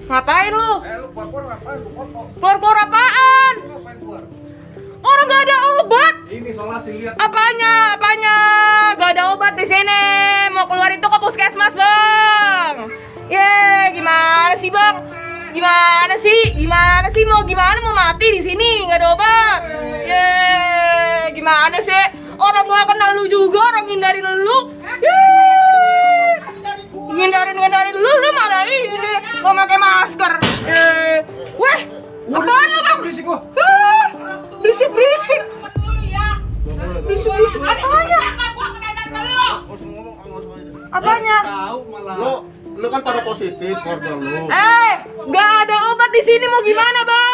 Ngapain lu? Lu keluar ngapain? Lu foto. Keluar apaan? Ngapain keluar? Orang gak ada obat. Ini soalnya sih lihat. Apanya? Gak ada obat di sini. Mau keluar itu ke puskesmas, Bang. Gimana sih, Bang? Gimana sih? Mau gimana? Mau mati di sini? Gak ada obat. Gimana sih? Orang gak kenal lu juga, orang ngindarin lu. Ngindarin lu mana ini? Gak pakai masker. Weh, apaan lu, Bang? Berisik lu. Berisik. Berisik apanya? Apanya? Tahu malah. Lu kan pada positif keluarga lu. Gak ada obat di sini, mau gimana, Bang?